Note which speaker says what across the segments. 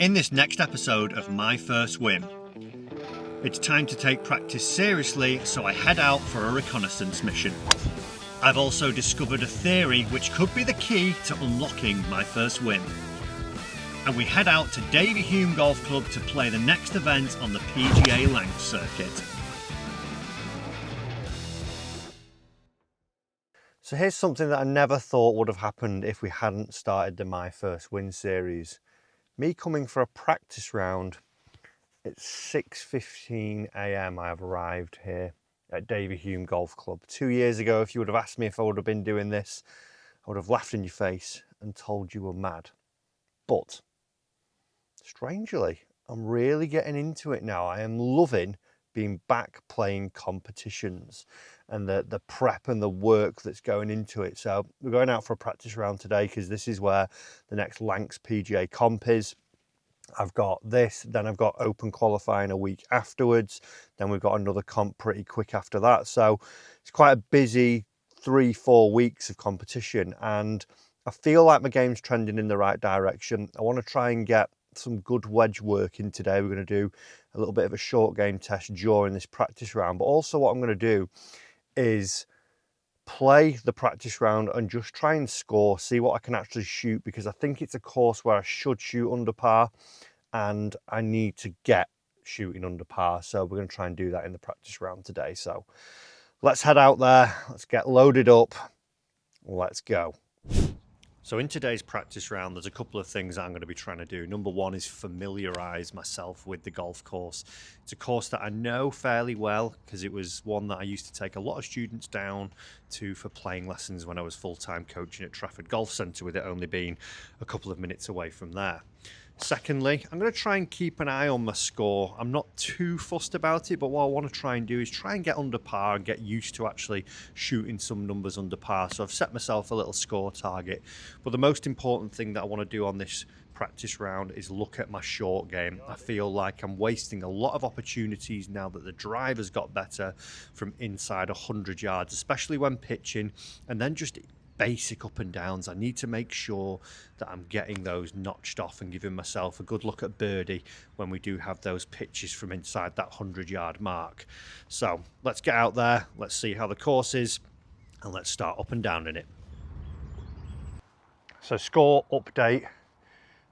Speaker 1: In this next episode of My First Win, it's time to take practice seriously, so I head out for a reconnaissance mission. I've also discovered a theory which could be the key to unlocking my first win. And we head out to Davy Hume Golf Club to play the next event on the PGA Length circuit. So here's something that I never thought would have happened if we hadn't started the My First Win series. Me coming for a practice round. It's 6:15 AM I have arrived here at Davy Hume Golf Club. 2 years ago, if you would have asked me if I would have been doing this, I would have laughed in your face and told you were mad. But strangely, I'm really getting into it now. I am loving being back playing competitions and the prep and the work that's going into it. So we're going out for a practice round today because this is where the next Lancs PGA comp is. I've got this, then I've got open qualifying a week afterwards, then we've got another comp pretty quick after that. So it's quite a busy 3-4 weeks of competition, and I feel like my game's trending in the right direction. I want to try and get some good wedge work in today. We're going to do a little bit of a short game test during this practice round, but also what I'm going to do is play the practice round and just try and score, see what I can actually shoot, because I think it's a course where I should shoot under par and I need to get shooting under par. So we're going to try and do that in the practice round today. So let's head out there, let's get loaded up, let's go. So in today's practice round, there's a couple of things I'm going to be trying to do. Number one is familiarise myself with the golf course. It's a course that I know fairly well because it was one that I used to take a lot of students down to for playing lessons when I was full-time coaching at Trafford Golf Centre, with it only being a couple of minutes away from there. Secondly, I'm going to try and keep an eye on my score. I'm not too fussed about it, but what I want to try and do is try and get under par and get used to actually shooting some numbers under par. So I've set myself a little score target. But the most important thing that I want to do on this practice round is look at my short game. I feel like I'm wasting a lot of opportunities now that the drive has got better from inside 100 yards, especially when pitching, and then just basic up and downs. I need to make sure that I'm getting those notched off and giving myself a good look at birdie when we do have those pitches from inside that 100-yard mark. So let's get out there, let's see how the course is, and let's start up and down in it. So score update,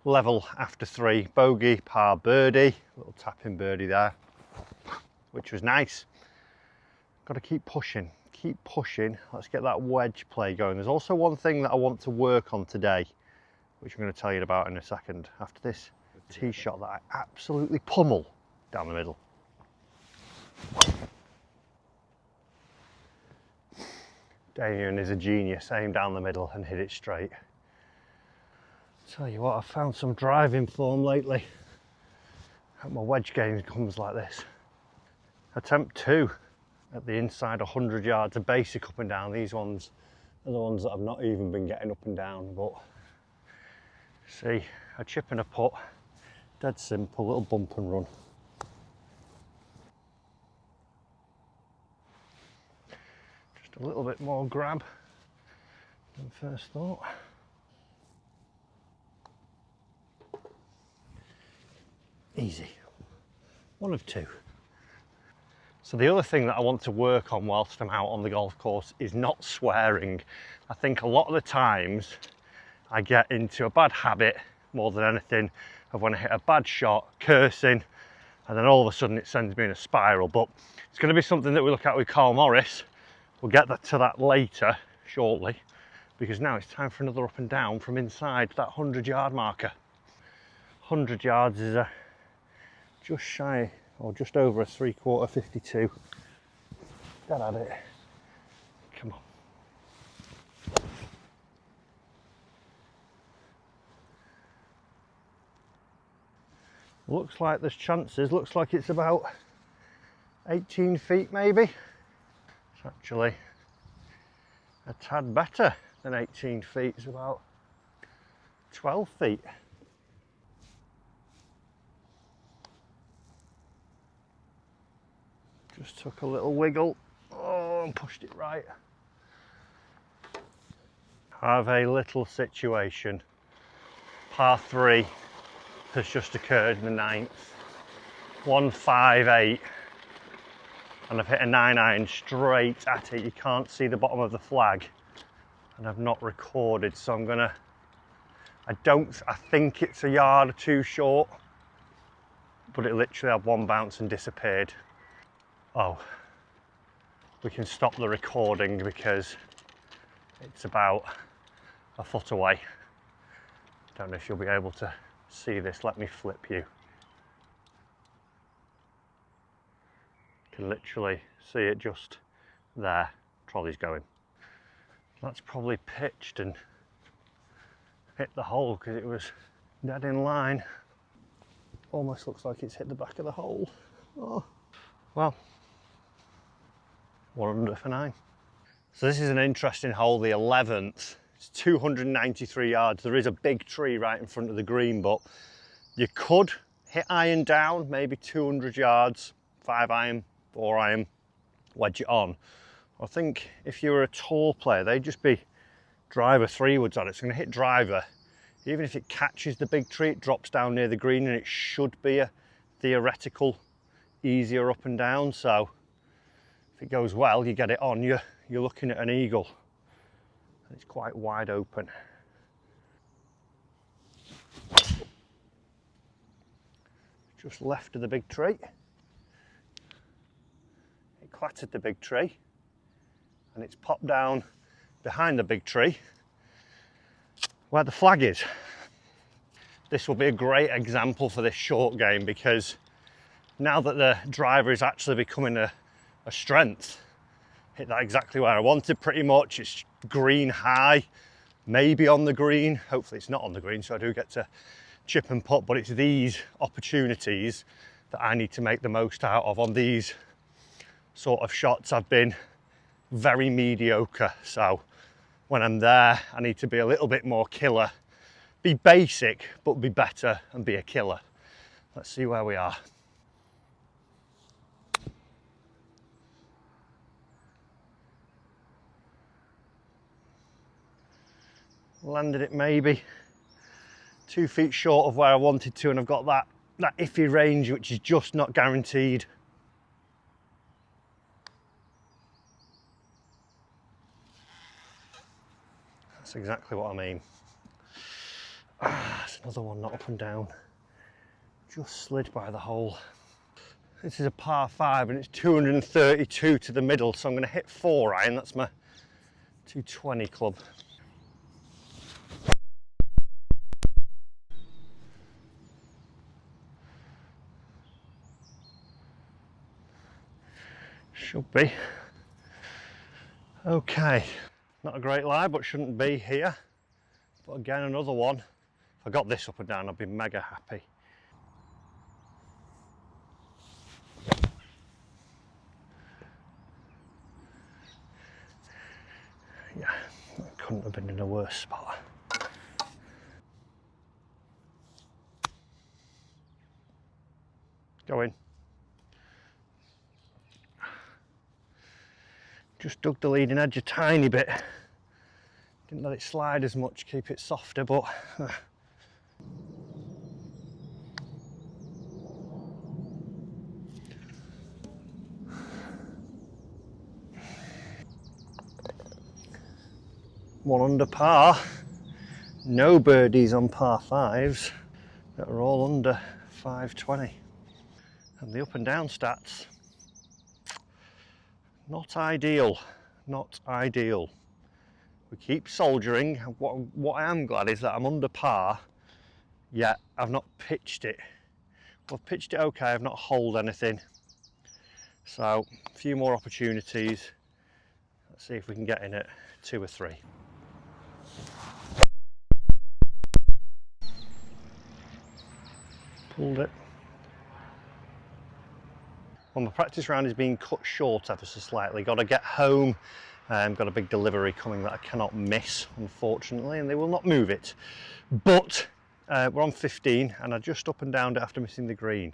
Speaker 1: level after 3, bogey, par, birdie, little tapping birdie there, which was nice. Got to keep pushing. Let's get that wedge play going. There's also one thing that I want to work on today, which I'm going to tell you about in a second, after this tee shot that I absolutely pummel down the middle. Damien is a genius, aim down the middle and hit it straight. Tell you what, I've found some driving form lately. Hope my wedge game comes like this. Attempt 2. At the inside 100 yards, a basic up and down. These ones are the ones that I've not even been getting up and down, but see, a chip and a putt, dead simple, little bump and run. Just a little bit more grab than first thought. Easy, 1 of 2. So the other thing that I want to work on whilst I'm out on the golf course is not swearing. I think a lot of the times I get into a bad habit, more than anything, of when I hit a bad shot, cursing, and then all of a sudden it sends me in a spiral. But it's going to be something that we look at with Carl Morris. We'll get to that later, shortly, because now it's time for another up and down from inside that 100-yard marker. 100 yards is just shy, or just over a 3/4 52. Dead at it. Come on. Looks like there's chances. Looks like it's about 18 feet maybe. It's actually a tad better than 18 feet. It's about 12 feet. Just took a little wiggle, and pushed it right. I have a little situation. Par 3, has just occurred in the 9th. 158, and I've hit a 9-iron straight at it. You can't see the bottom of the flag, and I've not recorded, so I'm gonna, I think it's a yard or two short, but it literally had one bounce and disappeared. Oh, we can stop the recording because it's about a foot away. Don't know if you'll be able to see this. Let me flip you. You can literally see it just there. Trolley's going. That's probably pitched and hit the hole because it was dead in line. Almost looks like it's hit the back of the hole. Oh. Well, 1 under for 9. So this is an interesting hole, the 11th. It's 293 yards. There is a big tree right in front of the green, but you could hit iron down, maybe 200 yards, 5-iron, 4-iron, wedge it on. I think if you were a tour player, they'd just be driver 3-woods on it. It's going to hit driver. Even if it catches the big tree, it drops down near the green, and it should be a theoretical easier up and down. So if it goes well, you get it on, you're looking at an eagle. It's quite wide open. Just left of the big tree. It clattered the big tree, and it's popped down behind the big tree where the flag is. This will be a great example for this short game, because now that the driver is actually becoming a strength, hit that exactly where I wanted pretty much. It's green high, maybe on the green. Hopefully it's not on the green, so I do get to chip and putt, but it's these opportunities that I need to make the most out of. On these sort of shots, I've been very mediocre. So when I'm there, I need to be a little bit more killer. Be basic, but be better and be a killer. Let's see where we are. Landed it maybe 2 feet short of where I wanted to, and I've got that iffy range which is just not guaranteed. That's exactly what I mean. That's another one not up and down. Just slid by the hole. This is a par 5 and it's 232 to the middle, so I'm going to hit 4-iron. That's my 220 club. Should be. Okay, not a great lie, but shouldn't be here. But again, another one. If I got this up and down, I'd be mega happy. Yeah, that couldn't have been in a worse spot. Go in. Just dug the leading edge a tiny bit. Didn't let it slide as much, keep it softer, but one under par. No birdies on par 5s that are all under 520. And the up and down stats, not ideal, not ideal. We keep soldiering. What I am glad is that I'm under par, yet I've not pitched it. I've pitched it okay, I've not holed anything. So a few more opportunities. Let's see if we can get in at 2 or 3. Pulled it. Well, my practice round is being cut short ever so slightly. Got to get home. Got a big delivery coming that I cannot miss, unfortunately, and they will not move it. But we're on 15, and I just up and downed it after missing the green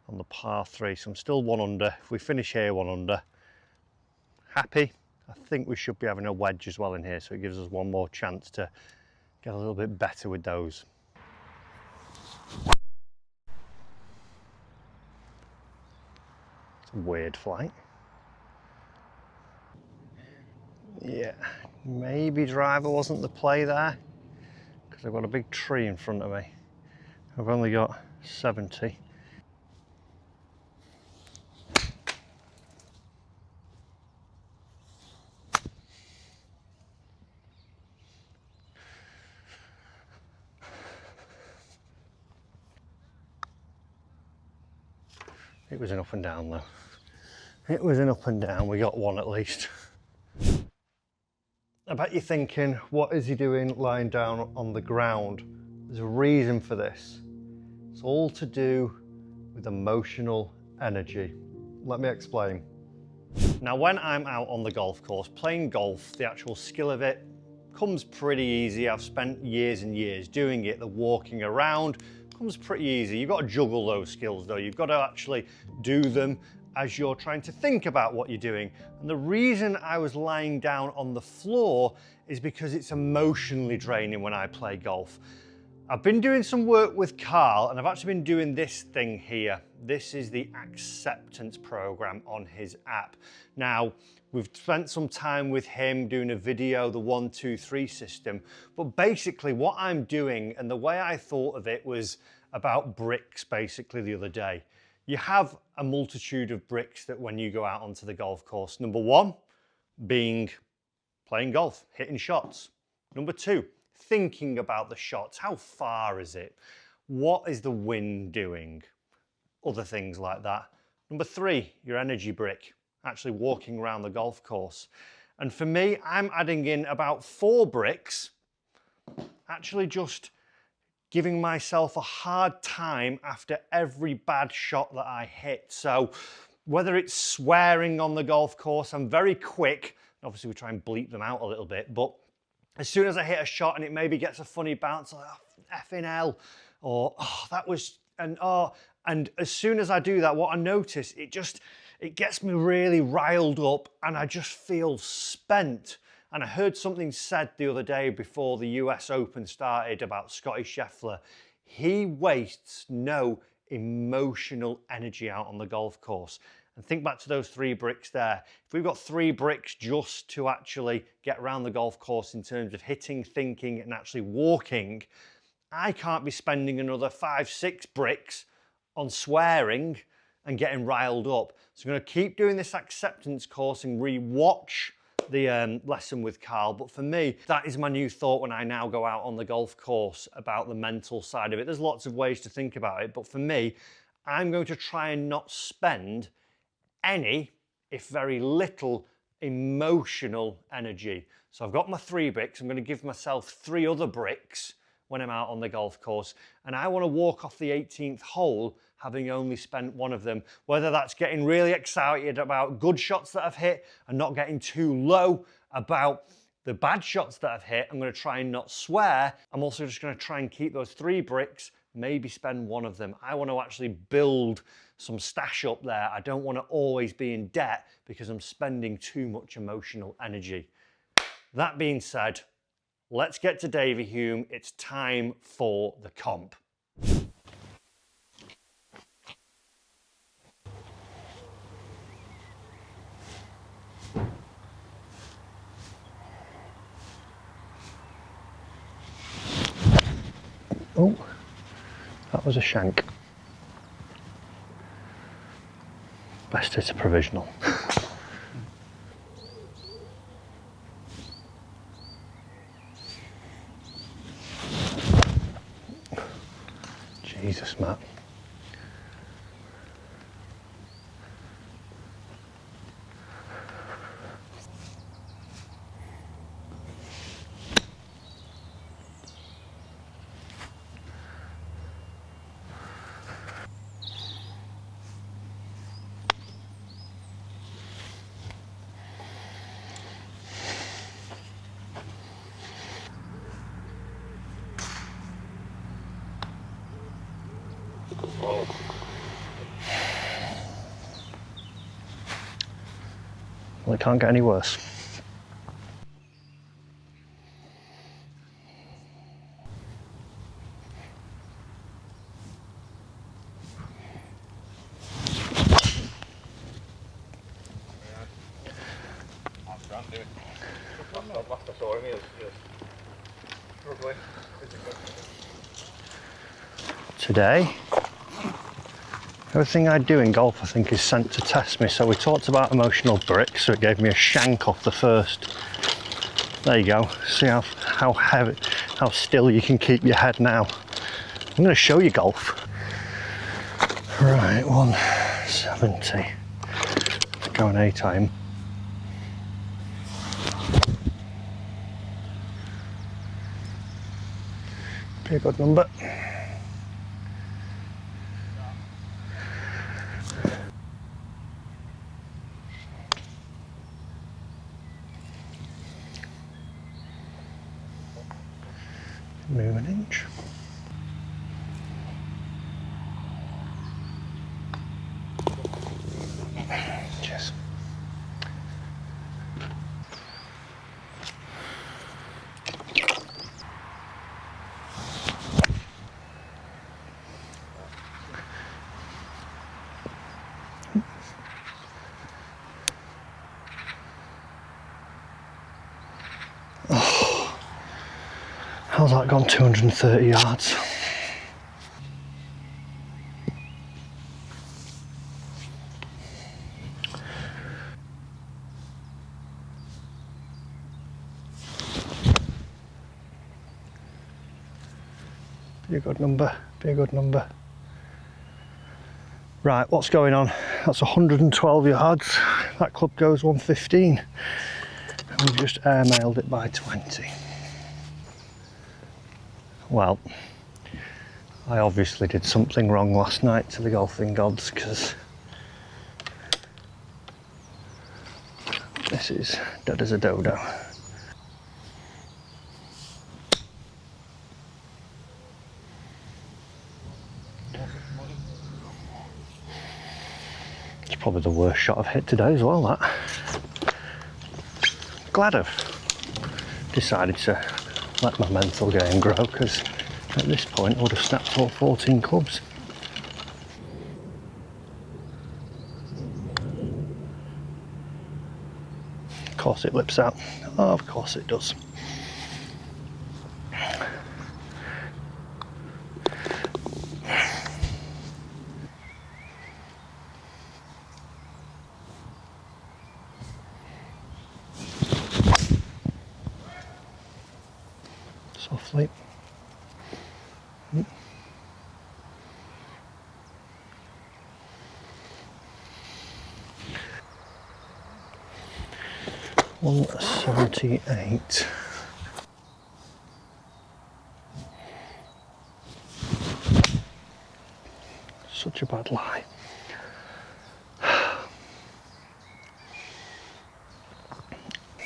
Speaker 1: on the par 3, so I'm still 1 under. If we finish here 1 under, happy. I think we should be having a wedge as well in here, so it gives us one more chance to get a little bit better with those. Weird flight. Yeah, maybe driver wasn't the play there because I've got a big tree in front of me. I've only got 70. It was an up and down though. It was an up and down, we got one at least. I bet you're thinking, what is he doing lying down on the ground? There's a reason for this. It's all to do with emotional energy. Let me explain. Now, when I'm out on the golf course playing golf, the actual skill of it comes pretty easy. I've spent years and years doing it. The walking around comes pretty easy. You've got to juggle those skills though. You've got to actually do them as you're trying to think about what you're doing. And the reason I was lying down on the floor is because it's emotionally draining when I play golf. I've been doing some work with Carl and I've actually been doing this thing here. This is the acceptance program on his app. Now, we've spent some time with him doing a video, the 1, 2, 3 system, but basically what I'm doing and the way I thought of it was about bricks basically the other day. You have a multitude of bricks that when you go out onto the golf course. Number 1 being playing golf, hitting shots. Number 2, thinking about the shots. How far is it? What is the wind doing? Other things like that. Number 3, your energy brick, actually walking around the golf course. And for me, I'm adding in about 4 bricks, actually just giving myself a hard time after every bad shot that I hit. So whether it's swearing on the golf course, I'm very quick. Obviously we try and bleep them out a little bit, but as soon as I hit a shot and it maybe gets a funny bounce, like, oh, effing hell, or oh, that was, and as soon as I do that, what I notice, it gets me really riled up and I just feel spent. And I heard something said the other day before the US Open started about Scotty Scheffler. He wastes no emotional energy out on the golf course. And think back to those 3 bricks there. If we've got 3 bricks just to actually get around the golf course in terms of hitting, thinking, and actually walking, I can't be spending another 5, 6 bricks on swearing and getting riled up. So I'm going to keep doing this acceptance course and re-watch the lesson with Carl, but for me, that is my new thought when I now go out on the golf course about the mental side of it. There's lots of ways to think about it, but for me, I'm going to try and not spend any, if very little, emotional energy. So I've got my 3 bricks, I'm going to give myself 3 other bricks when I'm out on the golf course, and I want to walk off the 18th hole having only spent 1 of them, whether that's getting really excited about good shots that I've hit and not getting too low about the bad shots that I've hit. I'm going to try and not swear. I'm also just going to try and keep those 3 bricks, maybe spend 1 of them. I want to actually build some stash up there. I don't want to always be in debt because I'm spending too much emotional energy. That being said, let's get to Davy Hume. It's time for the comp. Oh, that was a shank. Best it's a provisional. Jesus, Matt. Well, it can't get any worse.
Speaker 2: Last I saw him, he was struggling.
Speaker 1: Today, everything I do in golf I think is sent to test me. So we talked about emotional bricks, so it gave me a shank off the first. There you go. See how heavy, how still you can keep your head now. I'm going to show you golf. Right, 170. Let's go an A-time. Be a good number. Move an inch. Cheers. Oh, how's that gone 230 yards? Be a good number, be a good number. Right, what's going on? That's 112 yards. That club goes 115. And we've just airmailed it by 20. Well, I obviously did something wrong last night to the golfing gods, because this is dead as a dodo. It's probably the worst shot I've hit today as well, that. Glad I've decided to let my mental game grow, because at this point I would have snapped all 14 clubs. Of course it lips out. Oh, of course it does. Softly. 178. Such a bad lie.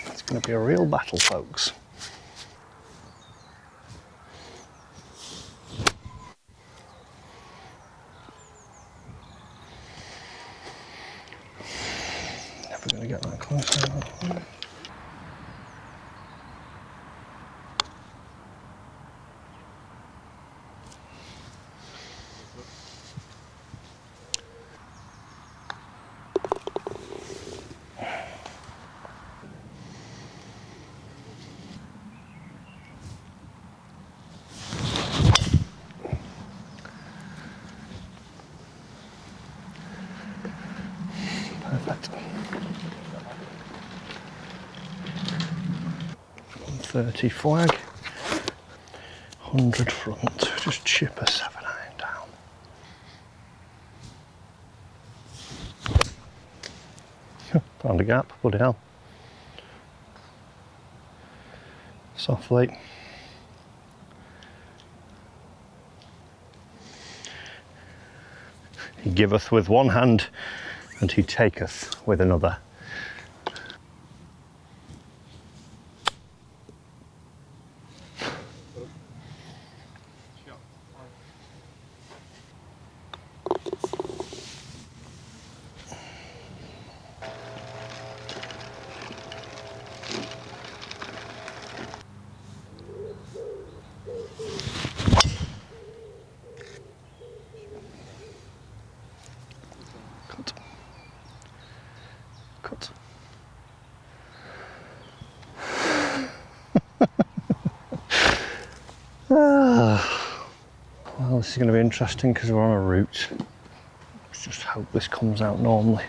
Speaker 1: It's going to be a real battle, folks. Never going to get that close. Perfect. 130 flag, 100 front, just chip a 7-iron down. Found a gap, bloody hell. Softly. He giveth with one hand, and he taketh with another. Cut. Cut. this is going to be interesting because we're on a route. Let's just hope this comes out normally.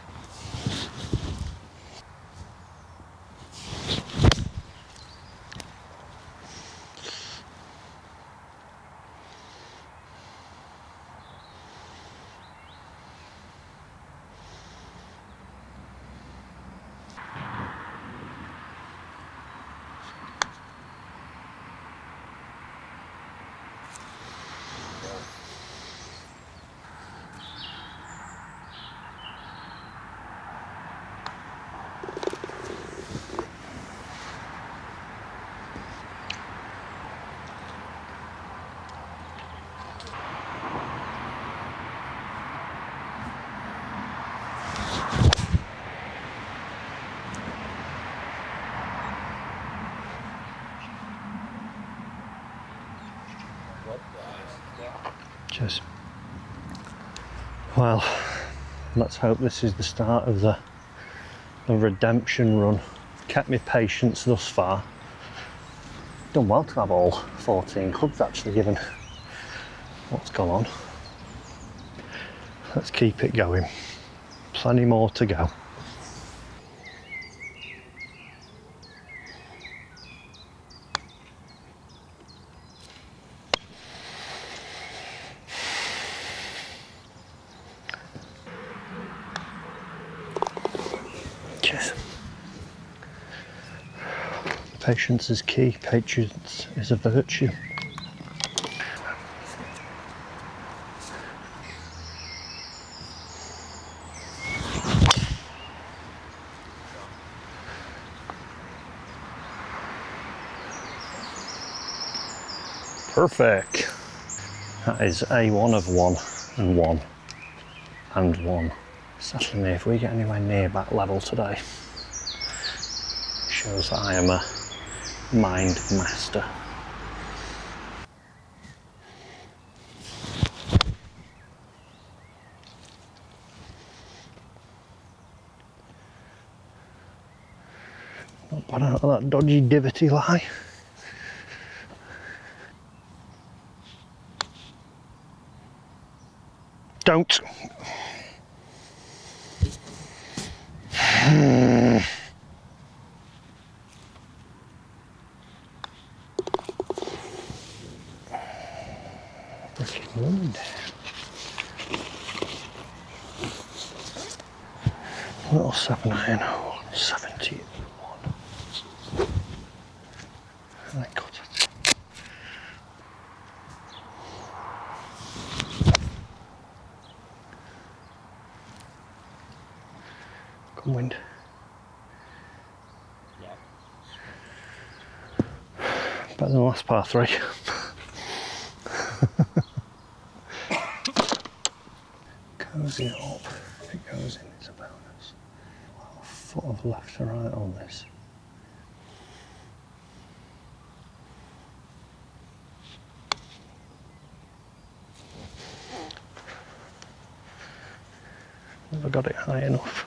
Speaker 1: Cheers. Well, let's hope this is the start of the redemption run. Kept me patience thus far. Done well to have all 14 clubs actually, given what's gone on. Let's keep it going. Plenty more to go. Cheers. Patience is key. Patience is a virtue. Perfect. That is A1 of 1 and 1 and 1. Sadly, me, if we get anywhere near back level today, shows that I am a mind master. Not bad out of that dodgy divoty lie. Don't. Freaking wind. Little 7 iron hole, 71. And I cut it. Come wind.
Speaker 2: Yeah.
Speaker 1: Better than the last par 3. Cozy it up. If it goes in, it's a bonus. A foot of left to right on this. Never got it high enough.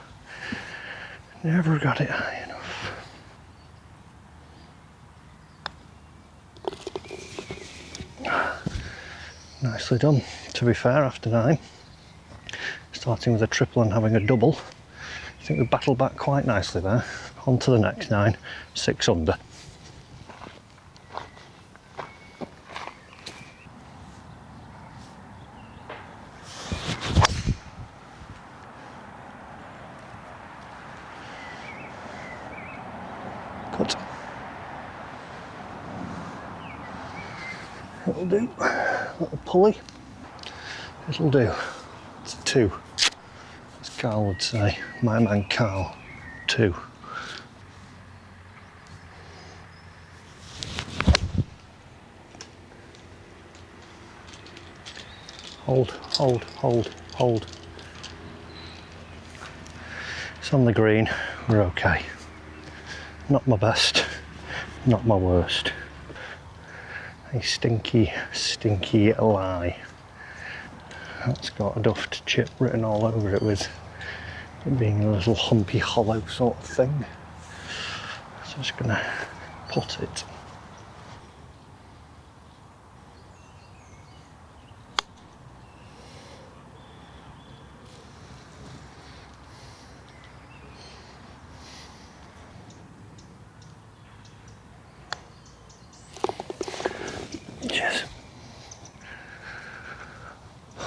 Speaker 1: Never got it high enough. Nicely done. To be fair, after 9, starting with a triple and having a double, I think we battled back quite nicely there. On to the next 9, 6 under. Cut. It'll do. Little pulley. It'll do. It's 2. As Carl would say. My man Carl. 2. Hold, hold, hold, hold. It's on the green. We're okay. Not my best. Not my worst. A stinky, stinky lie. That's got a duffed chip written all over it with it being a little humpy hollow sort of thing. So I'm just gonna pot it.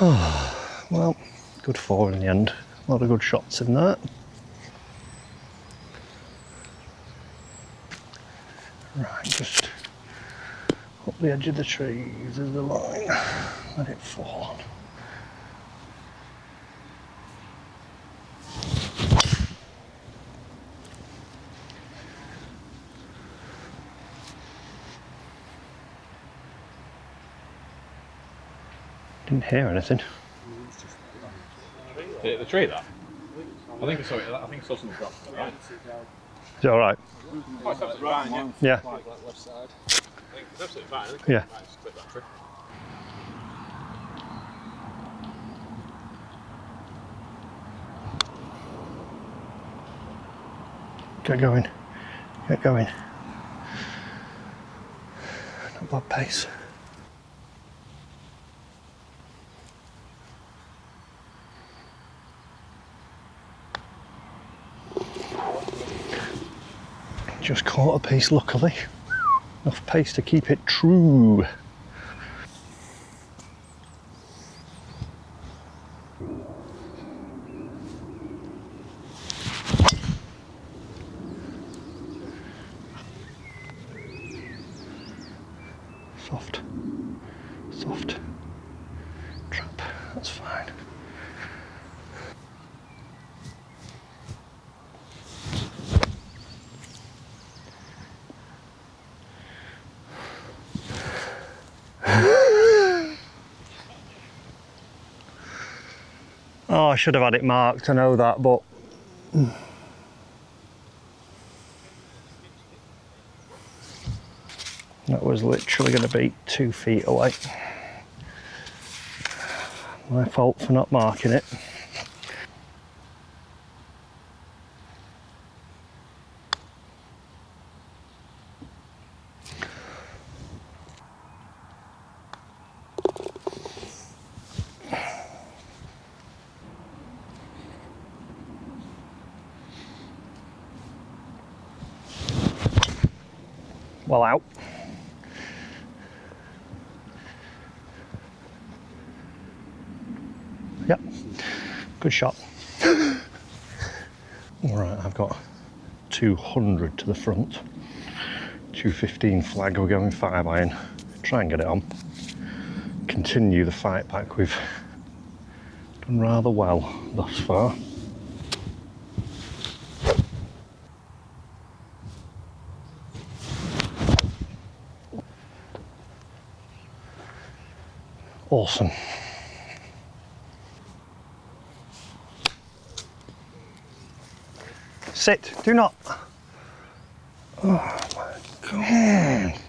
Speaker 3: Well, good 4 in the end. A lot of good shots in that. Right, just up the edge of the trees is the line. Let it fall. Didn't hear anything.
Speaker 2: Hit the tree, that? I think I saw it. I think I saw something drop. Right.
Speaker 3: Is it all right?
Speaker 2: Oh, it's absolutely fine.
Speaker 3: Yeah.
Speaker 2: Left side. I think it's absolutely fine.
Speaker 3: Yeah.
Speaker 2: Might just clip that tree.
Speaker 3: Get going. Get going. Not bad pace. Just caught a piece, luckily. Enough pace to keep it true. Soft. Soft. Trap. That's fine. Oh, I should have had it marked, I know that, but that was literally going to be 2 feet away. My fault for not marking it. Well out. Yep, good shot. All right, I've got 200 to the front. 215 flag, we're going 5 iron. Try and get it on. Continue the fight back. We've done rather well thus far. Awesome. Sit, do not. Oh my God.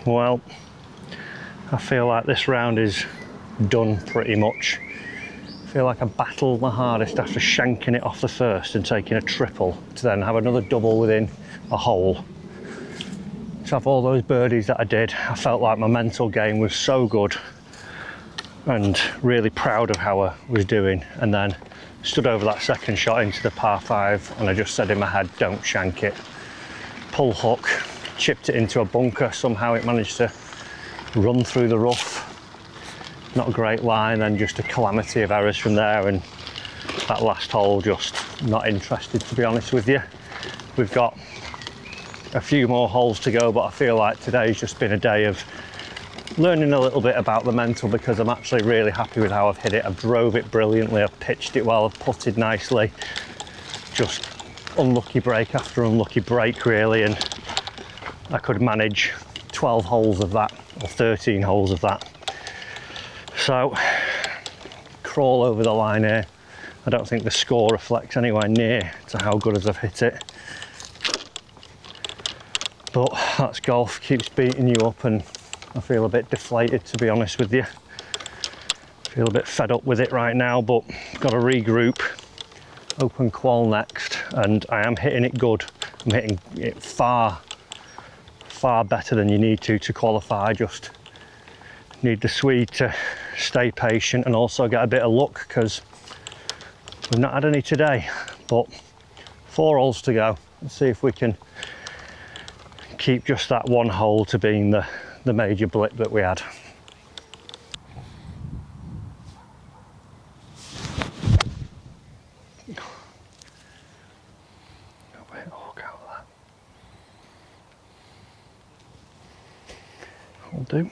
Speaker 3: Well, I feel like this round is done pretty much. I feel like I battled my hardest after shanking it off the first and taking a triple to then have another double within a hole. To have all those birdies that I did, I felt like my mental game was so good. and really proud of how I was doing, and then stood over that second shot into the par 5 and I just said in my head, don't shank it. Pull hook, chipped it into a bunker, somehow it managed to run through the rough. Not a great line, then just a calamity of errors from there, and that last hole just not interested, to be honest with you. We've got a few more holes to go, but I feel like today's just been a day of learning a little bit about the mental, because I'm actually really happy with how I've hit it. I've drove it brilliantly, I've pitched it well, I've putted nicely. Just unlucky break after unlucky break really, and I could manage 12 holes of that, or 13 holes of that. So, crawl over the line here. I don't think the score reflects anywhere near to how good as I've hit it. But that's golf, keeps beating you up, and I feel a bit deflated, to be honest with you. I feel a bit fed up with it right now, but got to regroup. Open qual next, and I am hitting it good. I'm hitting it far better than you need to qualify. Just need the Swede to stay patient and also get a bit of luck, because we've not had any today. But 4 holes to go. Let's see if we can keep just that one hole to being the major blip that we had. Will do.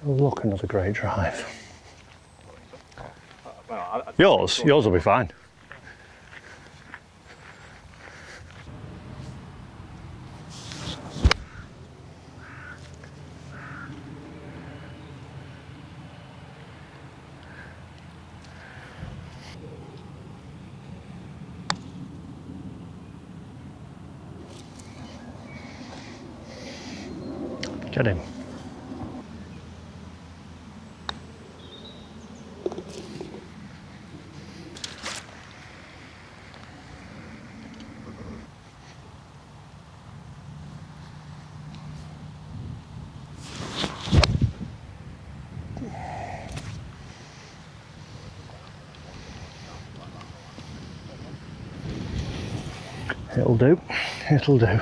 Speaker 3: Look, another great drive. Yours will be fine. Get him. It'll do, it'll do.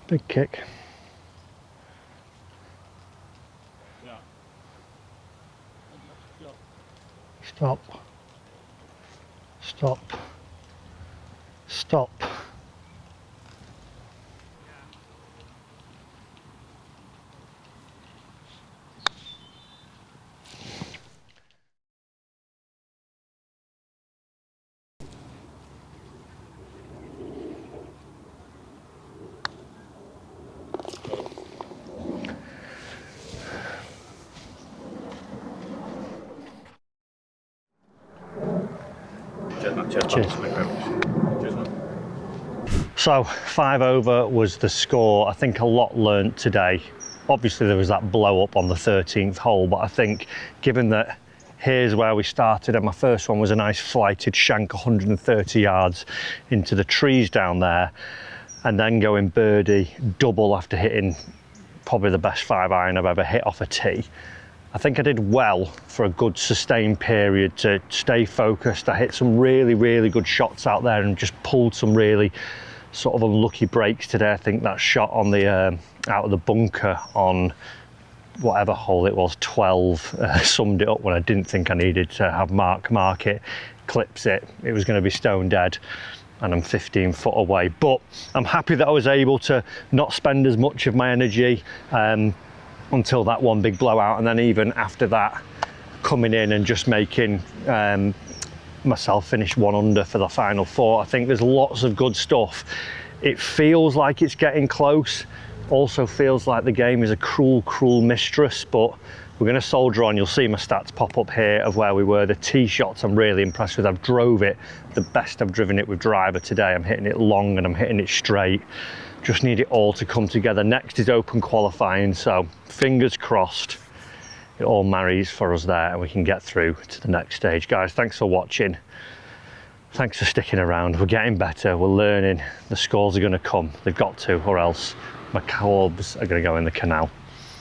Speaker 3: Big kick.
Speaker 2: Yeah.
Speaker 3: Stop. Stop. Stop. Cheers. So 5 over was the score. I think a lot learnt today. Obviously there was that blow up on the 13th hole, but I think given that here's where we started and my first one was a nice flighted shank 130 yards into the trees down there, and then going birdie double after hitting probably the best 5-iron I've ever hit off a tee. I think I did well for a good sustained period to stay focused. I hit some really good shots out there and just pulled some really sort of unlucky breaks today. I think that shot on the out of the bunker on whatever hole it was, 12, summed it up when I didn't think I needed to have mark it, clips it. It was going to be stone dead, and I'm 15 foot away. But I'm happy that I was able to not spend as much of my energy until that one big blowout, and then even after that, coming in and just making myself finish 1 under for the final 4. I think there's lots of good stuff. It feels like it's getting close. Also feels like the game is a cruel mistress, but we're going to soldier on. You'll see my stats pop up here of where we were. The tee shots I'm really impressed with. I've drove it the best I've driven it with driver today. I'm hitting it long and I'm hitting it straight. Just need it all to come together. Next is open qualifying, so fingers crossed it all marries for us there and we can get through to the next stage. Guys, thanks for watching. Thanks for sticking around. We're getting better, we're learning. The scores are going to come. They've got to, or else my clubs are going to go in the canal.